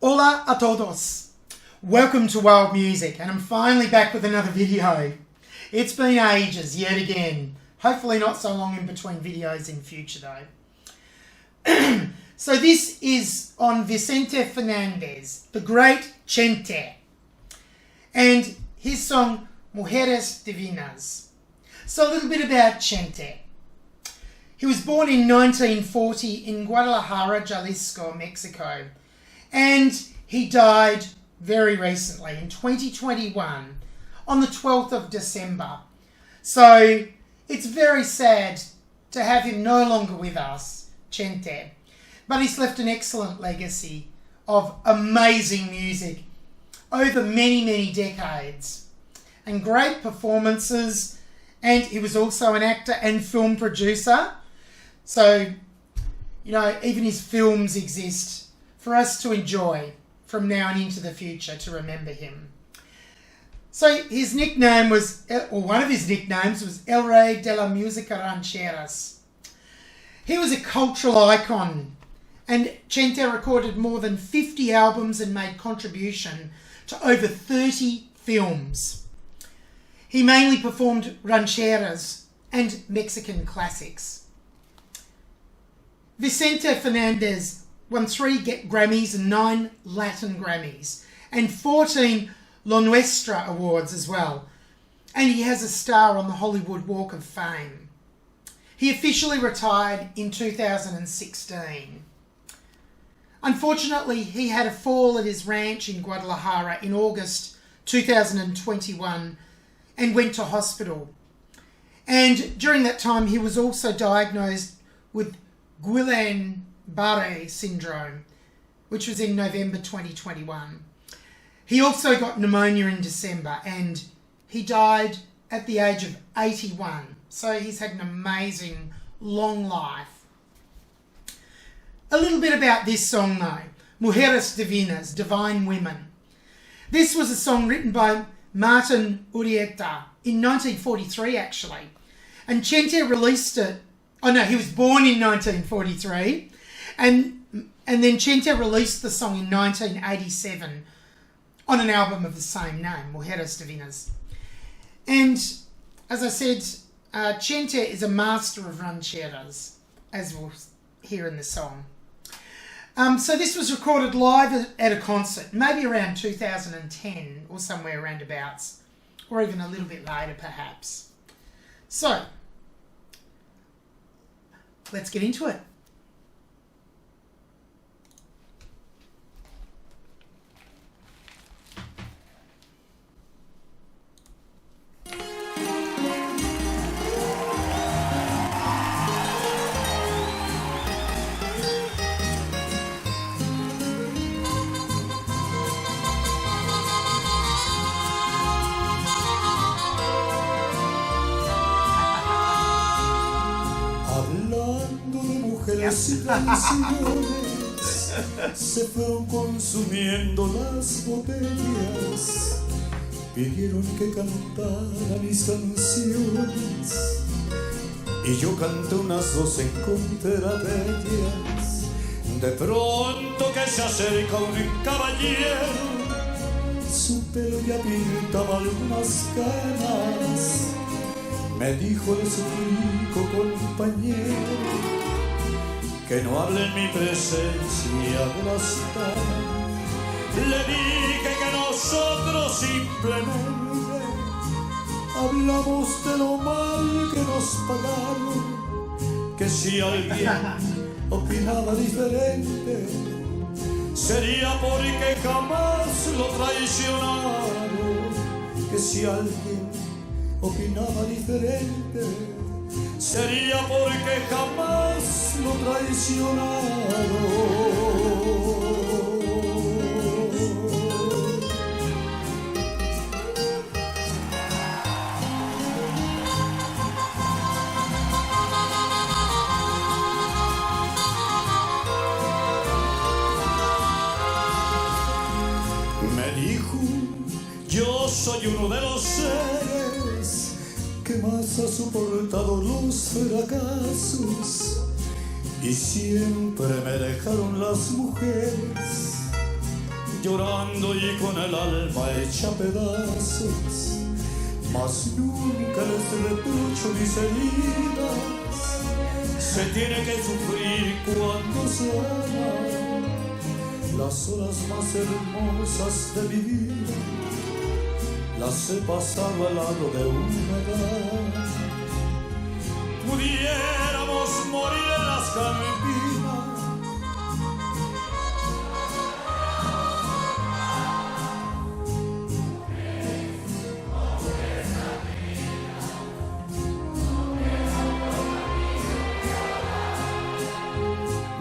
Hola a todos! Welcome to Wild Music, and I'm finally back with another video. It's been ages, yet again. Hopefully not so long in between videos in future though. So this is on Vicente Fernandez, the great Chente, and his song Mujeres Divinas. So a little bit about Chente. He was born in 1940 in Guadalajara, Jalisco, Mexico. And he died very recently in 2021 on the 12th of December. So it's very sad to have him no longer with us, Chente. But he's left an excellent legacy of amazing music over many, many decades. And great performances. And he was also an actor and film producer. So, you know, even his films exist for us to enjoy from now and into the future, to remember him. So his nickname was, or one of his nicknames was El Rey de la Música Rancheras. He was a cultural icon, and Chente recorded more than 50 albums and made contribution to over 30 films. He mainly performed rancheras and Mexican classics. Vicente Fernandez won 3 Grammys and 9 Latin Grammys and 14 La Nuestra Awards as well. And he has a star on the Hollywood Walk of Fame. He officially retired in 2016. Unfortunately, he had a fall at his ranch in Guadalajara in August 2021 and went to hospital. And during that time, he was also diagnosed with Guillain-Barré syndrome, which was in November 2021. He also got pneumonia in December, and he died at the age of 81. So he's had an amazing long life. A little bit about this song though, Mujeres Divinas, Divine Women. This was a song written by Martin Urrieta in 1943 actually, and Chente released it. Oh no, he was born in 1943, and then Chente released the song in 1987 on an album of the same name, Mujeres Divinas. And as I said, Chente is a master of rancheras, as we'll hear in the song. So this was recorded live at a concert, maybe around 2010 or somewhere roundabouts, or even a little bit later perhaps. So, let's get into it. Y canciones se fueron consumiendo las botellas, pidieron que cantara mis canciones y yo canté unas 2 en contra de ellas. De pronto que se acerca un caballero, su pelo ya pintaba algunas canas, me dijo: le suplico, compañero, que no hable en mi presencia de las damas. Le dije que nosotros simplemente hablamos de lo mal que nos pagaron, que si alguien opinaba diferente sería porque jamás lo traicionaron, que si alguien opinaba diferente sería porque jamás lo traicionaron. Me dijo: yo soy uno de los seres que más ha soportado los fracasos y siempre me dejaron las mujeres llorando y con el alma hecha pedazos, mas nunca les reprocho mis heridas. Se tiene que sufrir cuando se ama las horas más hermosas de mi vida. Las he pasado al lado de una edad. Pudiéramos morir en las campinas,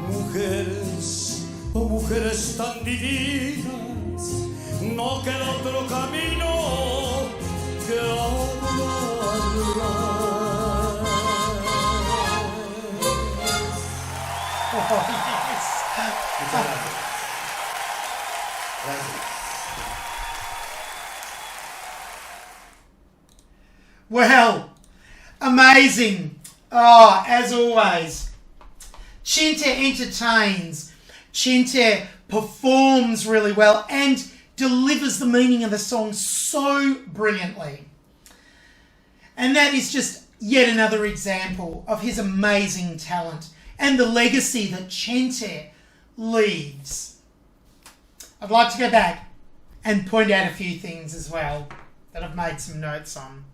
mujeres, oh mujeres tan divinas, no queda otro camino que hablar. Oh, yes. Well, amazing. Oh, as always, Chente entertains, Chente performs really well and delivers the meaning of the song so brilliantly. And that is just yet another example of his amazing talent and the legacy that Chente leaves. I'd like to go back and point out a few things as well that I've made some notes on.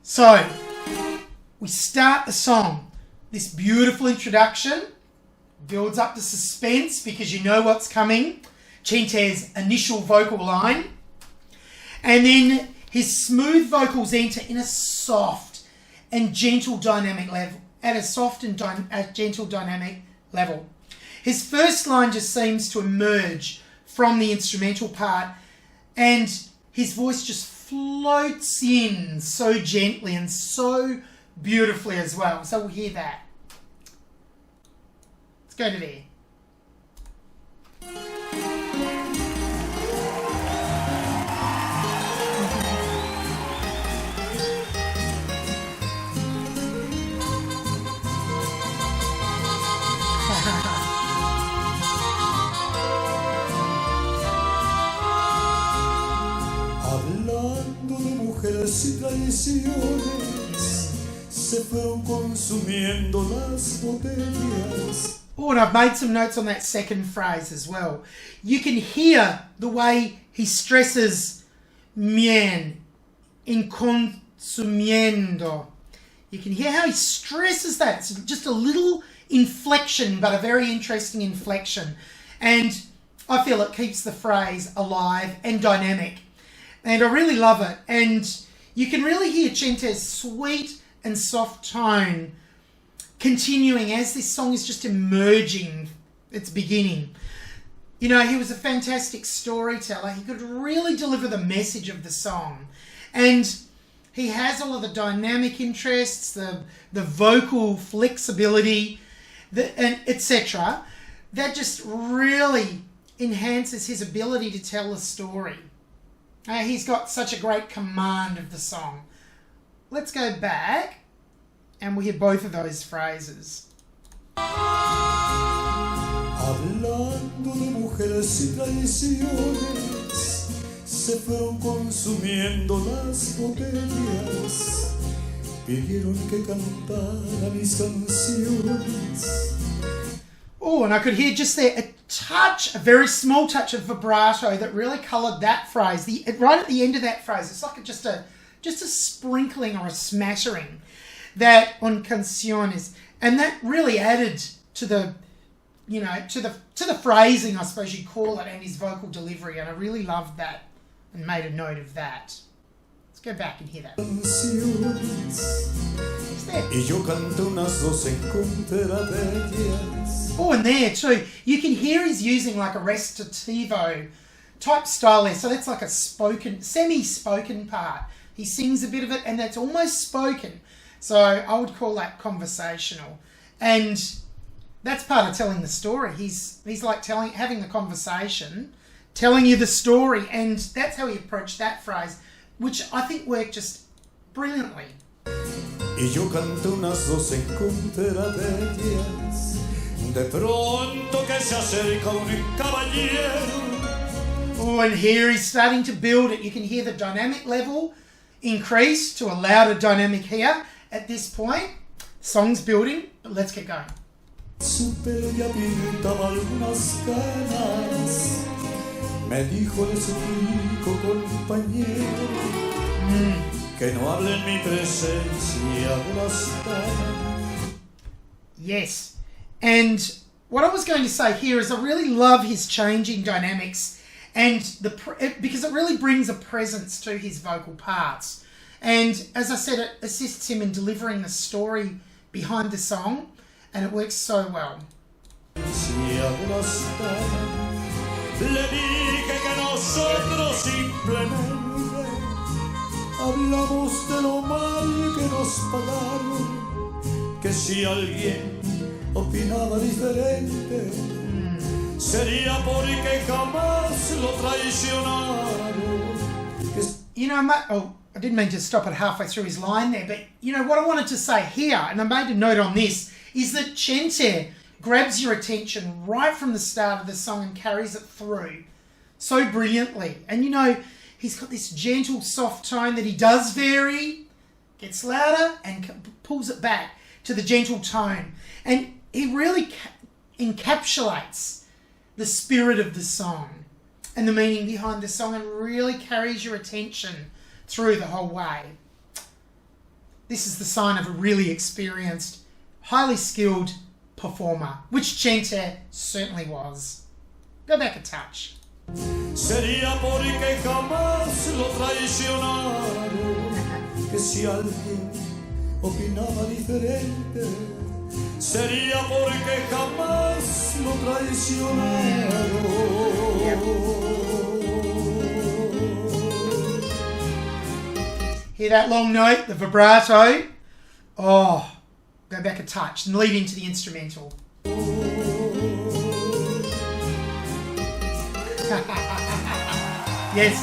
So, we start the song. This beautiful introduction builds up the suspense because you know what's coming. Chente's initial vocal line. And then his smooth vocals enter in a soft and gentle dynamic level. At a soft and gentle dynamic level. His first line just seems to emerge from the instrumental part and his voice just floats in so gently and so beautifully as well. So we'll hear that. Let's go to there. Hablando de mujeres y traiciones, se fueron consumiendo las botellas. Oh, and I've made some notes on that second phrase as well. You can hear the way he stresses mien in consumiendo. You can hear how he stresses that. It's just a little inflection, but a very interesting inflection. And I feel it keeps the phrase alive and dynamic. And I really love it. And you can really hear Chente's sweet and soft tone continuing as this song is just emerging, its beginning. You know, he was a fantastic storyteller. He could really deliver the message of the song. And he has all of the dynamic interests, the vocal flexibility, and etc. That just really enhances his ability to tell a story. He's got such a great command of the song. Let's go back and we'll hear both of those phrases. Hablando de mujeres y traiciones, se fueron consumiendo las botellas, pidieron que cantara mis canciones. Oh, and I could hear just there a very small touch of vibrato that really coloured that phrase. Right at the end of that phrase, it's like just a sprinkling or a smattering that on canciones, and that really added to the, you know, to the phrasing, I suppose you'd call it, and his vocal delivery, and I really loved that and made a note of that. Let's go back and hear that. Oh, and there too, you can hear he's using like a recitativo type style there. So that's like a semi-spoken part. He sings a bit of it and that's almost spoken. So I would call that conversational. And that's part of telling the story. He's like having the conversation, telling you the story. And that's how he approached that phrase, which I think worked just brilliantly. Y yo canté unas 12 encontradellas, De pronto que se acerca un caballero. Oh, and here he's starting to build it. You can hear the dynamic level increase to a louder dynamic here at this point. Song's building, but let's get going. Su pelo ya pintaba algunas canas. Me dijo le suplico compañero que no hable en mi presencia de las canas. Yes, and what I was going to say here is I really love his changing dynamics and because it really brings a presence to his vocal parts. And as I said, it assists him in delivering the story behind the song, and it works so well. Le dije que nosotros simplemente hablamos de lo mal que nos pagaron, que si alguien opinaba diferente sería porque jamás lo traicionaron. You know, I didn't mean to stop it halfway through his line there, but you know what I wanted to say here, and I made a note on this, is that Chente grabs your attention right from the start of the song and carries it through so brilliantly. And you know, he's got this gentle, soft tone that he does vary, gets louder and pulls it back to the gentle tone. And he really encapsulates the spirit of the song and the meaning behind the song and really carries your attention through the whole way. This is the sign of a really experienced, highly skilled performer, which Chente certainly was. Go back a touch. Sería porque jamás lo traicionaron, que si alguien opinaba diferente, sería porque jamás lo traicionaron. Hear that long note, the vibrato? Oh, go back a touch and lead into the instrumental. Yes.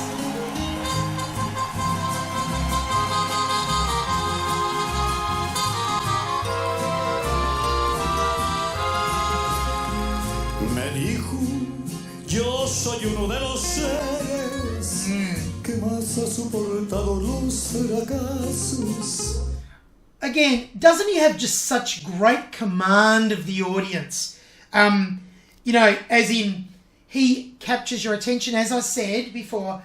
Me dijo, yo soy uno de los seres que más ha soportado los fracasos. Again, doesn't he have just such great command of the audience? You know, as in, he captures your attention, as I said before,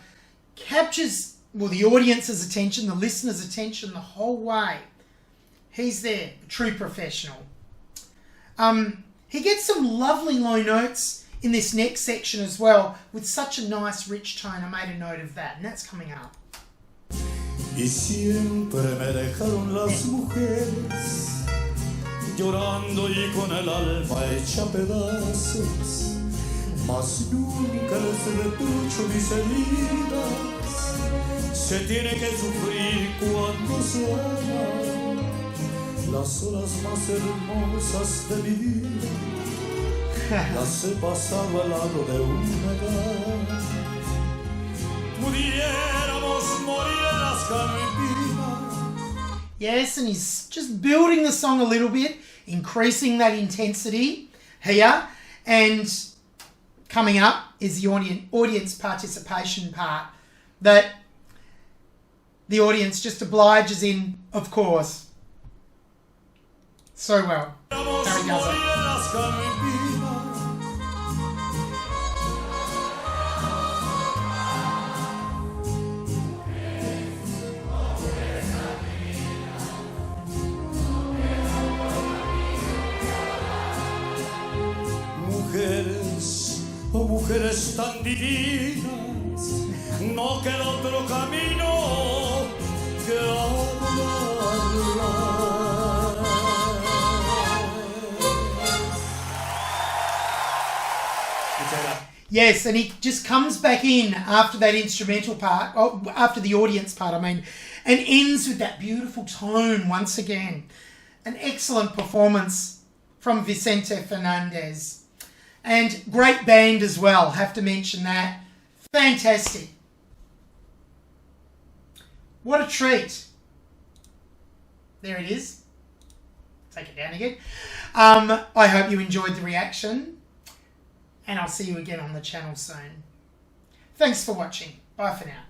captures, well, the audience's attention, the listener's attention the whole way. He's there, true professional. He gets some lovely low notes in this next section as well, with such a nice rich tone. I made a note of that, and that's coming up. Y siempre me dejaron las mujeres llorando y con el alma hecha pedazos, mas nunca les reprocho mis heridas. Se tiene que sufrir cuando se ama las horas más hermosas de mi vida. Las he pasado al lado de una edad. Pudiéramos morir en las campinas. Yes, and he's just building the song a little bit, increasing that intensity here. And coming up is the audience participation part that the audience just obliges in, of course. So well. Harry does it. Oh, mujeres tan divinas, no queda otro camino que amarlas. Yes, and he just comes back in after that instrumental part, after the audience part, and ends with that beautiful tone once again. An excellent performance from Vicente Fernandez. And great band as well, have to mention that. Fantastic. What a treat. There it is. take it down again. I hope you enjoyed the reaction, and I'll see you again on the channel soon. Thanks for watching. Bye for now.